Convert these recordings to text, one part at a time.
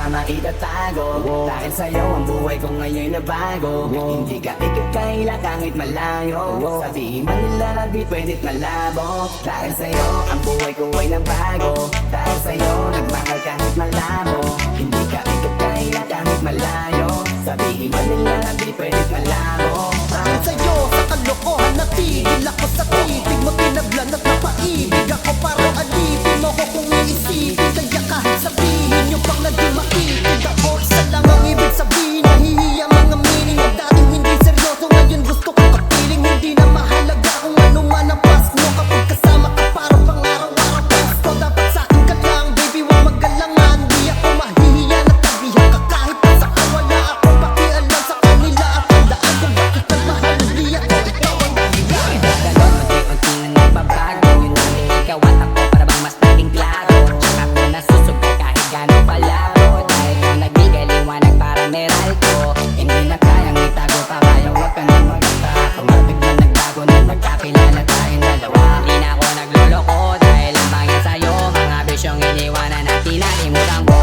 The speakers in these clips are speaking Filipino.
na maitatago. Dahil sa'yo ang buhay ko ngayon na bago. Hindi ka ikakaila kahit malayo. Sabihin man nila na di pwedit malabo. Dahil sa'yo ang buhay ko ay nabago. Dahil sa'yo nagmahal kahit malabo. Hindi ka ikakaila kahit malayo. Sabihin man nila na di pwedit malabo. Dahil sa'yo sa kalokohan natigil ako sa titig mo, tinablan at napaibig ako. Parang alipin mo ko kung iisipin. Kaya kahit sabihin nyo pang naging makitig ako, isa lang ang ibig sabihin. Nahihiya mga meaning mo. Dating hindi seryoso, ngayon gusto ko kapiling. Hindi na mahalaga kung ano man ang past mo. Kapag kasama ka parang pang araw-araw Pasko. Dapat sa'kin ka lang baby, huwag magalangan. Di ako mahihiya na tabihan ka kahit nasa ka. Wala akong pakialam sa kanila at tandaan kung bakit nagmahal. Hindi ako ikaw ang dahilan. Galon, unti-unti na nagbabago. Yun namin ikaw at ako para bang mas naging klaro. Tsaka ko nasusubok kahit gano'ng palabo. Dahil kung nagbigay liwanag parang Meralco. Hindi na kayang itago pa kaya huwag ka na magkaka. Kung biglang nagbago na nagkakilala tayong dalawa. Hindi na ako nagluloko dahil lamang yan sa'yo. Mga bisyong iniwanan at tinalimutan ko.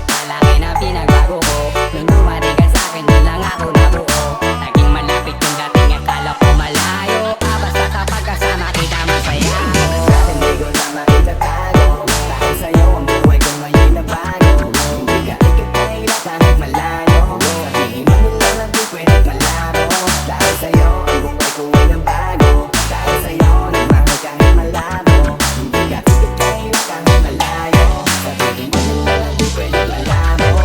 Malaki na pinagbago ko. Nung dumari ka sa'kin di lang ako nabuo. Naging malapit yung dating akala ko malayo. Basta kapag kasama kita masaya ako. Hindi ko na maitatago. Dahil sa'yo ang buhay ko ngayon na bago. Hindi ka ikakaila kahit malayo. Sabihin man nila na di pwedit malabo. Dahil sa'yo ang buhay ko ay nabago. Dahil sa'yo nagmahal kahit malabo. Hindi ka ikakaila kahit malayo. Sabihin man nila na di pwedit malabo.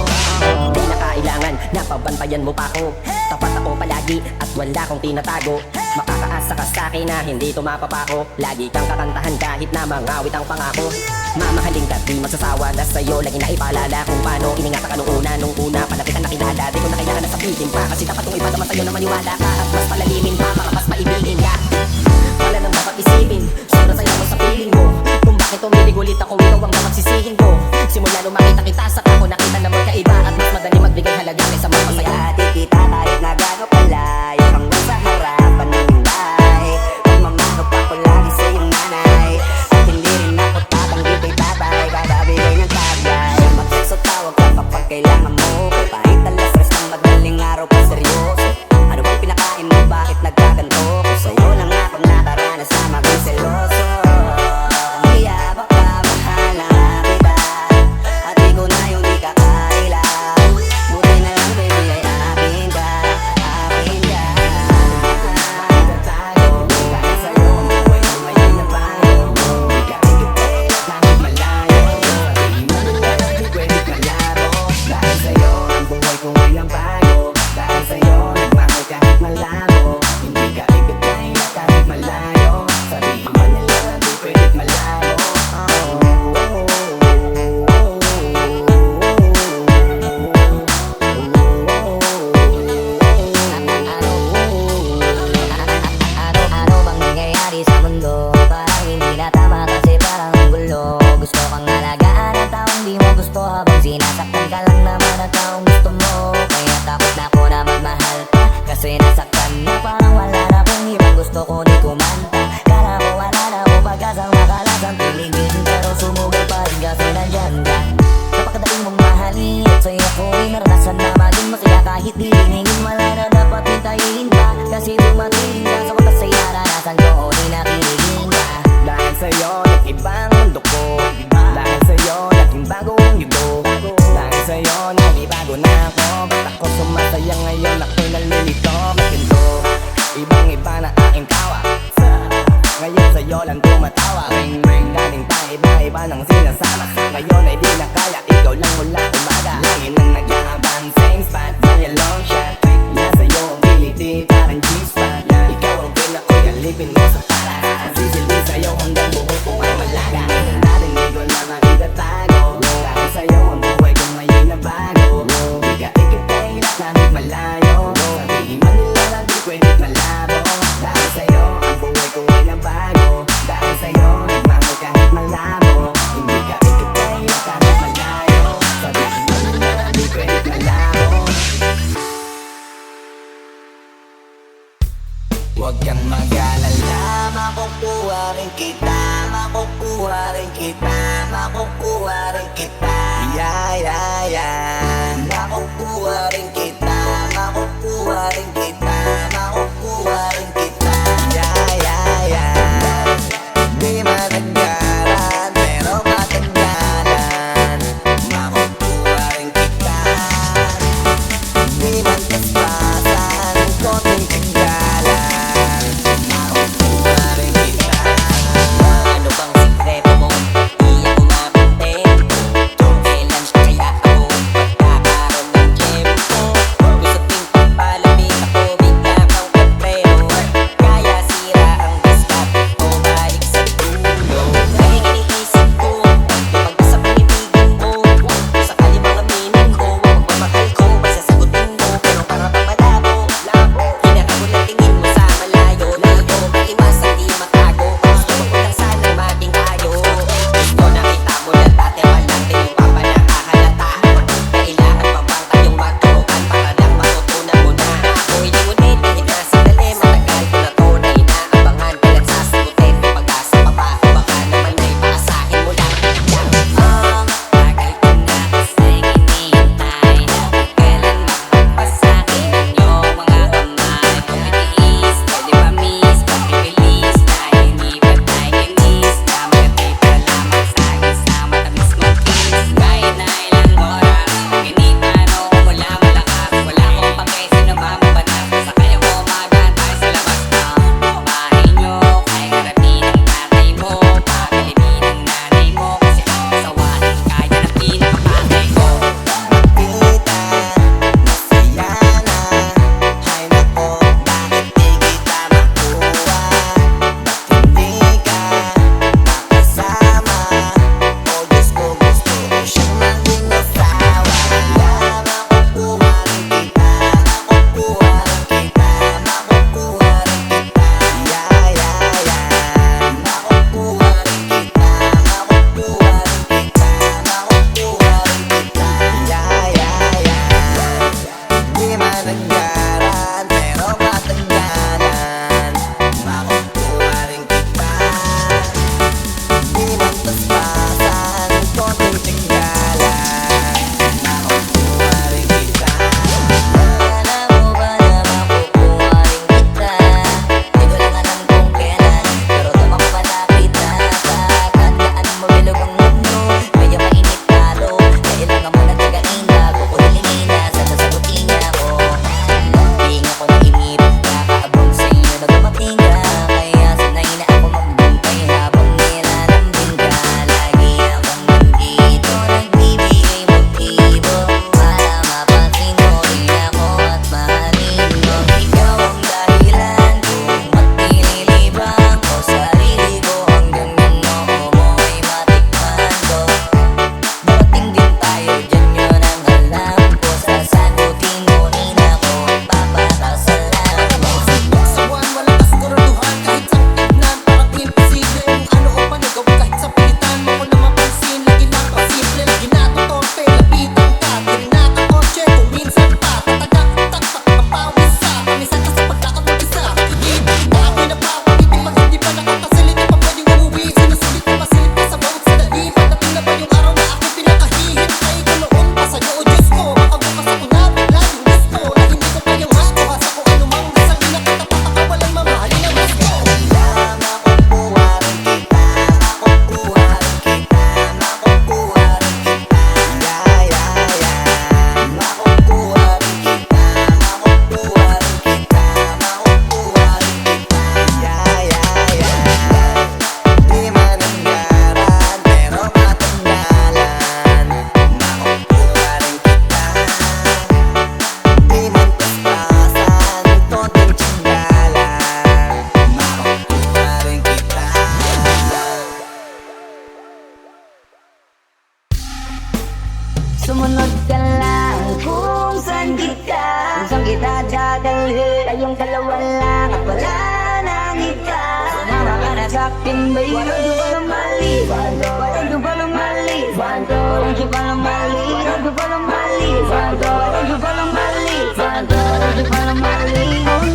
Di na kailangan na pabantayan mo pa ako. Tapat ako palagi at wala kong tinatago. Makakaasa ka sa'kin na hindi tumapapako. Lagi kang kakantahan kahit na mangawit ang pangako. Mamahalin ka di magsasawa na sa'yo. Lagi na ipaalala kung paano iningatan ka nung una palapitan na kilala. Di ko na kailangan na sabihin pa. Kasi dapat kong ipadaman sa'yo na maniwala ka. At mas palalimin pa para mas maibigin ka. Wala nang dapat isipin. Sobrang saya mo sa piling mo. Kung bakit tumilig ulit ako, ikaw ang dapat sisihin ko. Simula nung makita kita sa ako, nakita na magkaiba. At mas madali magbigay halaga kaysa mapasaya. Iati kita kahit na gano'n palayo hanggang sa harapan ng bahay. Pagmamano pa ko lagi sa iyong nanay. At hindi rin ako tatanggi kay tatay. Kakabigay ng tagay. Mag-text o tawag ka kapag kailangan mo. Kahit alas stress ng madaling araw pa seryoso. Ano bang pinakain mo? Bakit nagkaganto? Kung sa'yo lang ako nakaranas na maging seloso. Kaya baka mahala kita. At di ko na yung di kakaila. Buti na lang baby ay akin ka. Akin ka. Itatago. Dahil sa'yo ang buhay ko ngayon na bago. Hindi ka ikakaila kahit malayo. Sabihin mo nila na di pwedit malabo. Dahil sa'yo ang buhay ko ngayon na bago. Dahil sa'yo nagmahal kahit malabo. Hindi ka ikakaila kahit malayo. Sabihin mo nila na di pwedit malabo. Ano bang nangyayari sa mundo? Parang hindi na tama kasi parang ang gulo. Gusto kang alagaan ang taong di mo gusto. Habang sinasaktan ka lang naman ang taong gusto mo. Kaya takot na ako na magmahal pa. Kasi nasaktan mo parang wala na kung ibang gusto ko di kumanta. Kala ko wala na mo pag-asang makalasang piligin. Pero sumugal pa rin kasi nandyan ka. Napakadali mong mahalin at sa'yo ako'y naranasan na maging masaya. Kahit di hiningin wala na dapat hintayin pa. Kasi dumating ka sa wakas ay naranasan ko o di nakiligin ka. Dahil sa'yo nag-ibang mundo ko. Dahil sa'yo naging bagong yugo. Dahil sa'yo nanibago na ako. Ba't ako sumasaya ngayon? Ako'y nalilito. Makinto, ibang iba na aking tawa. Ngayon sa'yo lang tumatawa. Ring ring, galing pa iba-iba ng sinasama. Ngayon ay di na kaya, ikaw lang mula umaga. Lagi nang nag-aabang, same spot, may long shot. Nasa'yo ang kiliti, parang G-spot. Ikaw ang pinakoy, alipin mo sa para. Sisilbi sa'yo hanggang buhay ko ay malaga. Natin di ko na maitatago. Dahil sa'yo ang buhay ko ngayon na bago. Di ka ikakaila kahit malayo. Sabihin man nila na di pwedit malabo. Dahil sa'yo ang buhay ko ay nabago. Dahil sa'yo nagmahal kahit malabo. Hindi ka ikakaila kahit malayo. Sabihin man nila na di pwedit malabo. Huwag kang mag-alala, makukuha rin kita. Makukuha rin kita, makukuha rin kita. Yeah, yeah, yeah. Huwag niyo palang maliban Huwag niyo palang maliban Huwag niyo palang maliban Huwag niyo palang maliban Huwag niyo palang maliban Huwag niyo palang maliban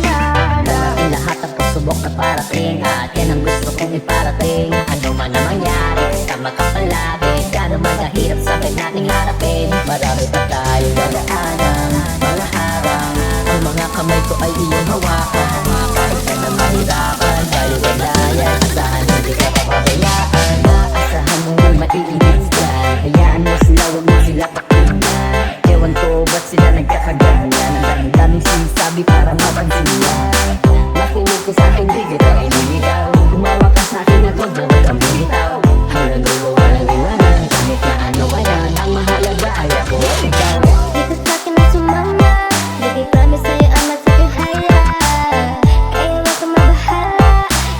Darating lahat ang pasubok na parating At yan ang gusto kong iparating Ano man ang mangyari Tama ka palagi Gano'n man kahirap sa akin nating harapin Marami pa tayong dadaanan Mga harang Ang mga kamay ko ay iyong hawakan Kahit ka na mahirapan Baliwalayan Asahan hindi ka papabayaan Asahan mo may maiinis dyan Hayaan mo sila huwag mo sila pakinggan Ewan ko ba't sila nagkakaganyan Ang daming sinasabi para mapansin niya Makinig ko sa akin di kita iniligaw Tumawa ka sa akin ako bawal kang bumitaw Hanggang dulo walang iwanan Kahit na ano ka yan Ang mahalaga ay ako at ikaw Dito sa'kin na sumama Baby promise sa'yo ang masakihaya Kaya wag kang mabahala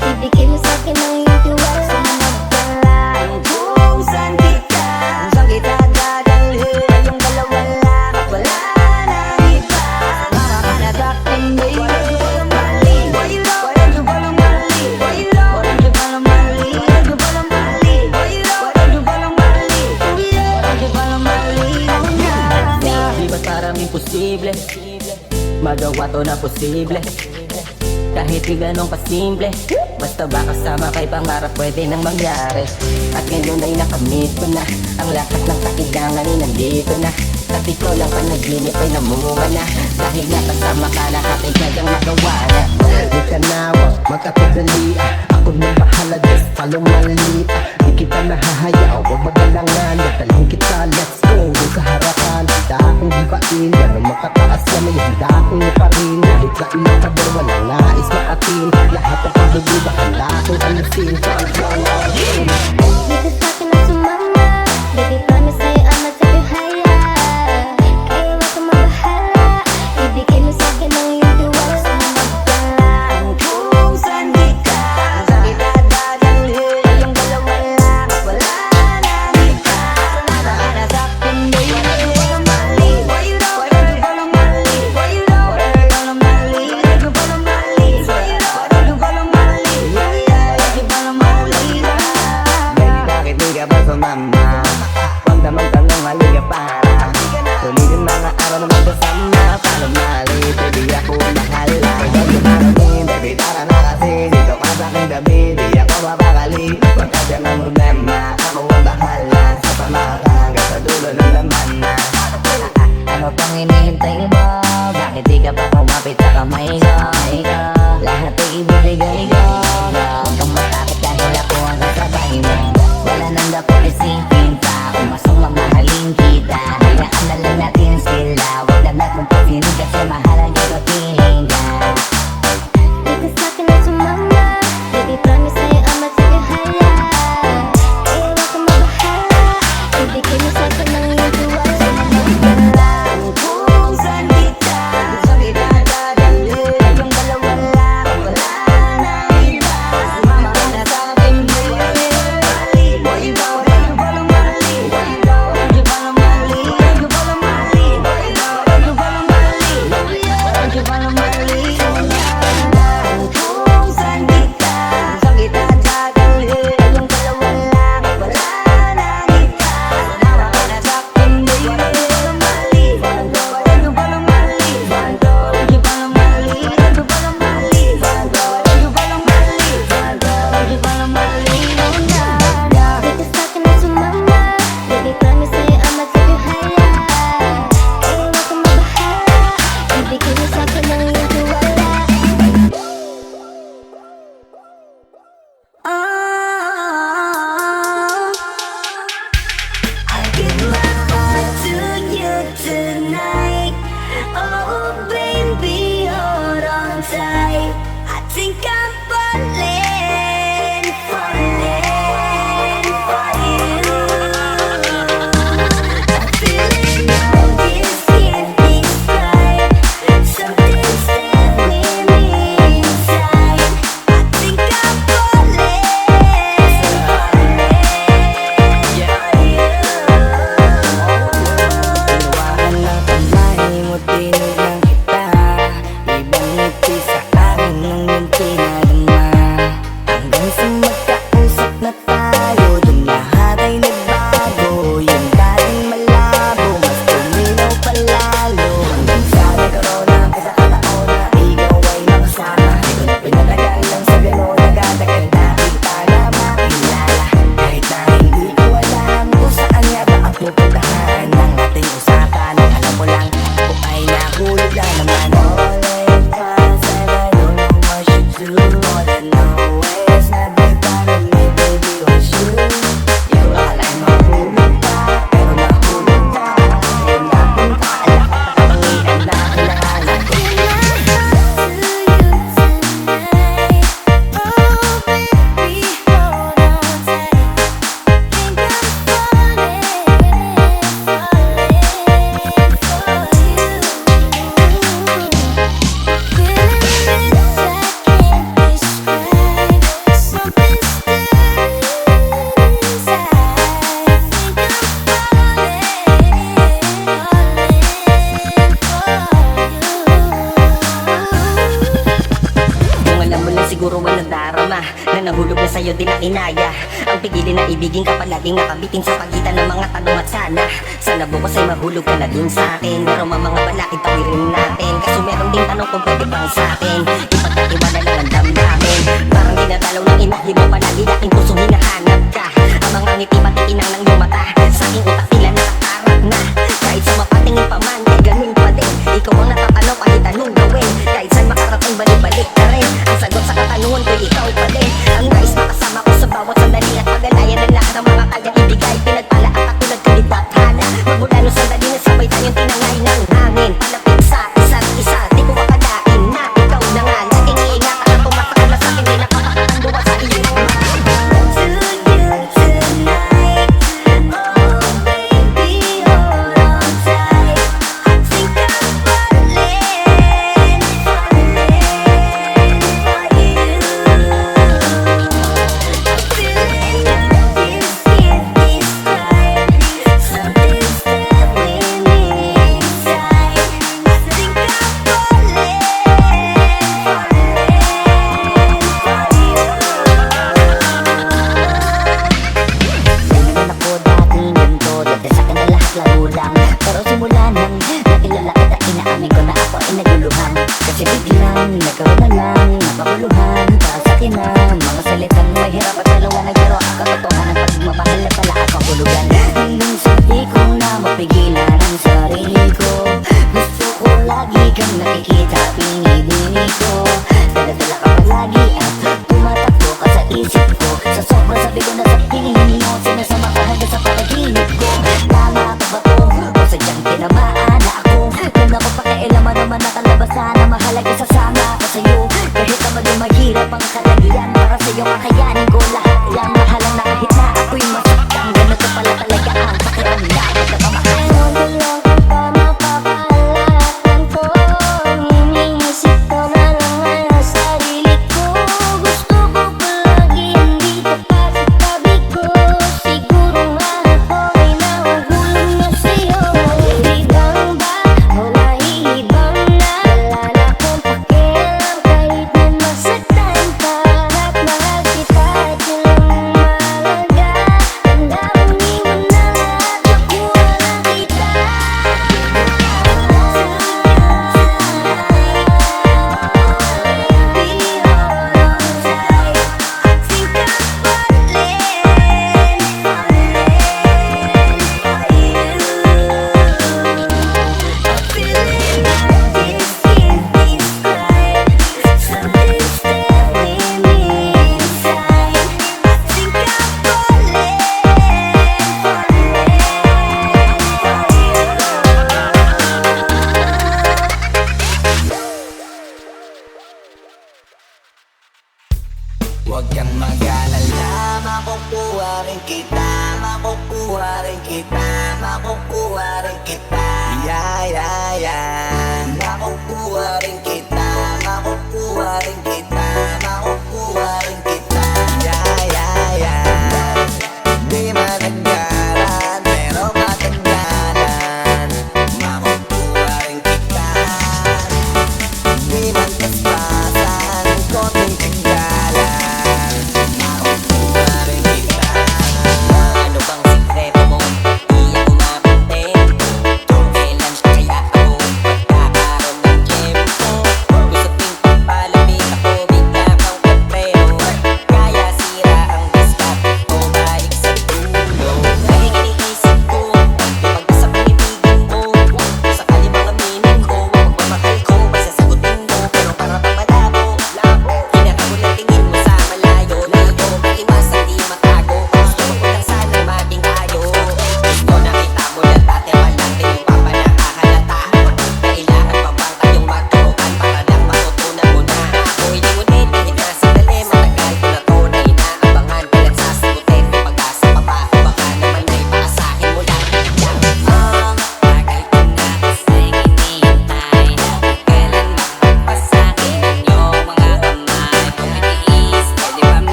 Ibigay mo sa'kin ang iyong tiwala Sumunod ka lang Kung saan kita dadalhin Kayong dalawa lang at wala nang iba Para ka na sa'kin baby Walang mali Walang walang mali Walang walang mali Walang walang mali Walang walang mali Walang walang mali Di ba't parang imposible Magawa to na posible Kahit di ganun kasimple Basta ba kasama kay pangarap pwede nang mangyari At ngayon ay nakamit ko na Ang lakas ng kakilangan ay nandito na At ikaw lang panaginip ay namunga na Dahil nga kasama ka lahat ay kayang magawa na Di ka na wag magkakadali Ako nang bahala just follow my lead Di kita nahahayaw Huwag magalangan Dadalhin kita let's go Doon sa harapan Handa akong gibain Ganun makataas na may handa akong iparin Kahit na ilang pader walang nais maatin Lahat ang pagdududa handa akong alisin Dito sa'kin na sumama Baby promise sa'yo ang masakihaya Kaya wag kang mabahala Ibigay mo sa'kin ang iyong tiwala Sumunod ka lang Kung saan kita dadalhin Kayong dalawa lang at wala nang iba Para ka na sa'kin baby Walang mali Walang walang mali Walang walang mali Walang walang mali Walang walang mali Walang walang mali Baby, bakit di ka ba sumama? Huwag namang tanong halika para Tulitin mga araw na magkasama Paano mali, baby ako bahala Huwag dumarating, baby tara na kasi Dito ka sa aking gabi, di ako mapakali Huwag ka dyan ang problema, ako ang bahala Sa pamahakan hanggang sa dulo ng laman na Ano pang hinihintay mo? Bakit di ka pa kumapit sa kamay ko? Lahat ay ibibigay ko Huwag kang matakot dahil ako ang kasabay mo Wala nang dapat isipin pa Kung masong mamahalin kita Hayaan na lang natin sila Huwag na natin pagsinig kasi mahalaga ka feeling ka Dito sa'kin na sumama Baby promise sa'yo ang masakihaya inaya ang pigilin na ibigin ka palaging nakabitin sa pagitan ng mga tanong at sana bukas ay mahulog ka na din sa akin. Pero mga balakid tawirin natin, kaso meron ding tanong kung pwede bang sa akin ipagkatiwala lang ang damdamin. Parang dinadalaw ng inahin mo palagi aking pusong hinahanap ka. Ang mga ngiti pati inang ng iyong mata sa aking utak tila nakakarap na. Kahit sa mapatingin pa man, eh ganun pa din. Ikaw ang natatanong kahit anong gawin. Kahit saan makarating balik-balik ka rin. Ang sagot sa katanungan ko'y ikaw pa din. Ang nais makasama ko sa bawat sandali at pag-alayan ng lahat ng mga kaya ibigay. Pinagpala at katulad ka ni Tathana. Magmula nung sandali na sabay tayong tinangay ng hangin. Palapit sa isa't isa, di ko akalain na ikaw na nga. Laging iingatan at pumatak na sa akin, di nakapakatanduwa sa iyong mga To you tonight, oh baby, hold on tight. Think I'm falling for you. Feeling like you can't describe something's happening inside. Think I'm falling Ganyan ako dati ganito, dati sa akin na lahat laro lang. Pero simula nang nakilala kita, inaamin ko na ako ay naguluhan. Kasi biglang nagkaroon na lang napakuluhan. Para sa akin na mga salitang may hirap at maliwanag, pero ang katotohanan pagmamahal na pala ako hulugan. Hanggang sa di ko na mapigilan ang sarili ko. Gusto ko lagi kang nakikita, pinibini ko. Dala-dala ka palagi at tumatakbo ka sa isip ko. Sa sobrang sabi ko na sa tingin mo, sinasama ka hanggang sa panaginip ko. Tama ka ba to? O sadyang tinamaan na ako? Kung napapakialaman naman nakalabasan na mahalaga sasama ko sa'yo. Kahit na maging mahirap ang kalagayan, para sa'yo kakayanin ko lahat yan. Mahalang na kahit na ako'y masaktan, ganito pala talaga ang pakiramdam at napamahal. Nagulong ka pa mapapalatan ko. Iniisip ko na lang ang sarili ko. Gusto ko palagi andito ka sa tabi ko. Siguro nga ako ay nahuhulog na sa'yo. Ibang ba o nahihibang na? Wala na akong pakialam kahit na masaktan ka. At mahal kita at yun lang mahalaga. Handa kong iwan na lahat, makuha lang kita. Huwag kang mag-alala, makukuha rin kita, makukuha rin kita, makukuha rin kita. Yeah, yeah, yeah. Makukuha rin kita, makukuha rin kita, makukuha rin kita. Yeah, yeah, yeah. Di managalan, pero matagalan. Makukuha rin kita. Di man paspasan, konting tinggalan. Makukuha rin kita. Ano bang sikreto mo? Iyak ko mapintin. Kung kailan kaya ako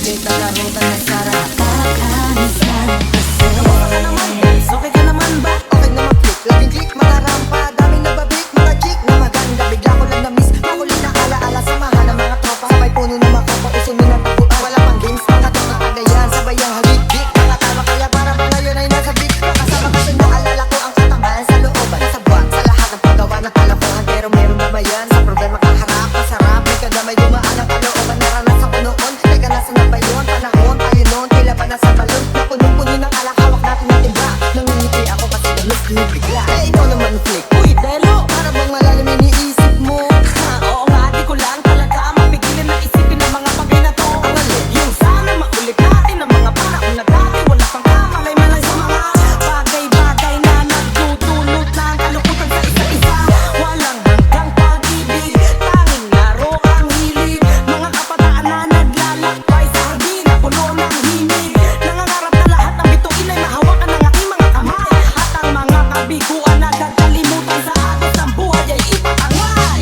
kulit na larutan na sarap. Kakamisan kasi kamusta ka naman guys? Okay ka naman ba? Okay naman click, laging click, mga rampa. Daming nababik, mga chick na maganda. Bigla ko lang na-miss, makulit na alaala. Samahan ng mga tropa, sabay puno ng makopa. Uso nyo ng taguan, wala pang games. Mga tropa kagayan, sabay ang halik-dik. Mga tama kaya para ba ngayon ay nasa beat. Kasama kasi naalala ko ang katambahan sa looban. Sa buwan, sa lahat ng paggawa ng kalokohan. Pero meron ba yan? Sa problema kaharap, masarap. May kadamay dumaan ang kalooban. Naranasan ko noon, teka nasa na ba yun? Panahon, tayo noon, tila pa nasa balon. Napuno-puno ng alak, hawak natin ng timba. Nangingiti ako kasi dalos bigla. Eh ikaw naman flick, uy Delo, para bang malalim iniisip mo? Ha, oo nga, di ko lang talaga mapigilan na isipin ng mga bagay na to. Ang alin, yung sana maulit natin ang mga panahon na dati. Wala pang kamalay-malay sa mga bagay-bagay na nagtutulot ng kalukutan sa isa-isa. Walang hanggang pag-ibig, tanging laro ang hilig. Mga kabataan na naglalakbay sa hardin na puno ng himig. Nangangarap na lahat ng bituin ay mahawakan ng aking mga kamay. At ang mga kabiguan na nagkalimutan sa agos ng buhay ay ipatangay.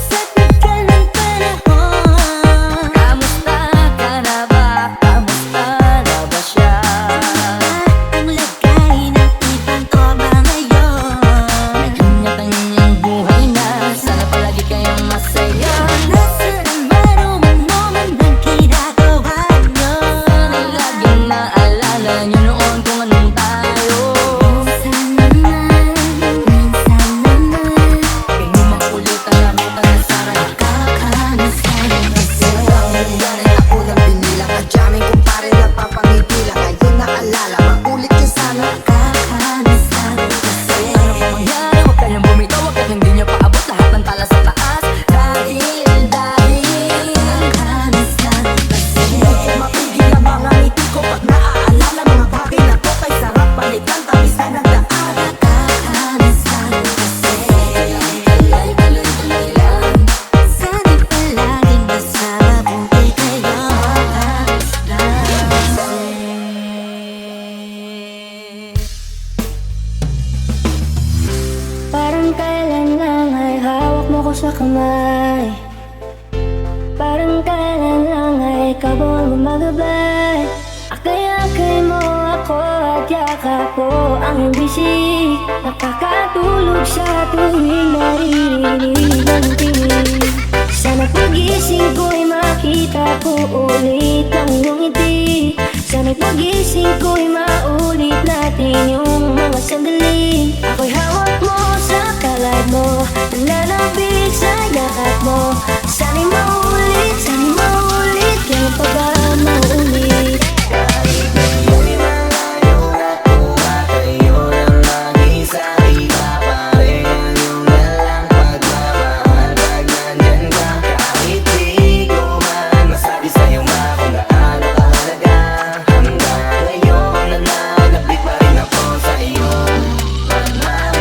Sa tagal ng panahon, Kamusta ka na ba? Kamusta na ba siya? ang lagay ng ibang ko ba ngayon? May kanya-kanyang buhay na. Sana palagi kayong masaya. Nasaan marunong mo man ang ginagawa nyo? Ay laging naalala nyo noon kung anong tayo. Minsan naman Hindi makulit ang larutan na sarap. kakamisan kasi Nangyari ako ng binilang Kadyaming kumpare na papangipila. Ngayon naalala, makulit ka sana. kakamisan kasi Ano pa mangyari? Huwag kayong bumitaw. Huwag at hindi nyo paabot lahat ng tala sa taas. Dahil kakamisan kasi Mapigil ang mga ngiti ko pag naaalala mga bagay na to. Kay sarap balikan, tamis na nagdaan. kakamisan kasi tuloy-tuloy lang. sana'y palaging nasa mabuti kayo. Parang kailan lang ay hawak mo ko sa kamay. Parang kailan lang ay ikaw ang gumagabay. Akay-akay mo ako at yakap ko ang iyong bisig. Nakakatulog sa tuwing naririnig ang tinig. Sana pagising ko'y makita ko ulit ang iyong ngiti. Sana'y pagising ko'y maulit natin yung mga sandali. Ako'y hawak mo sa kalad mo, nananabik sa yakap mo. Sana'y maulit yung pagmamaulit. Kahit ngayon malayo na ko at kayo lang mag-isa. Iba pa rin ang iyong dalang pagmamahal pag nandyan ka. Kahit di ko man masabi sa'yo ma kung gaano kahalaga. Hanggang ngayon nananabik pa rin ako sa iyong pagmamahal.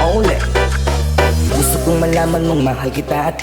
Only gusto kong malaman mong mahal kita at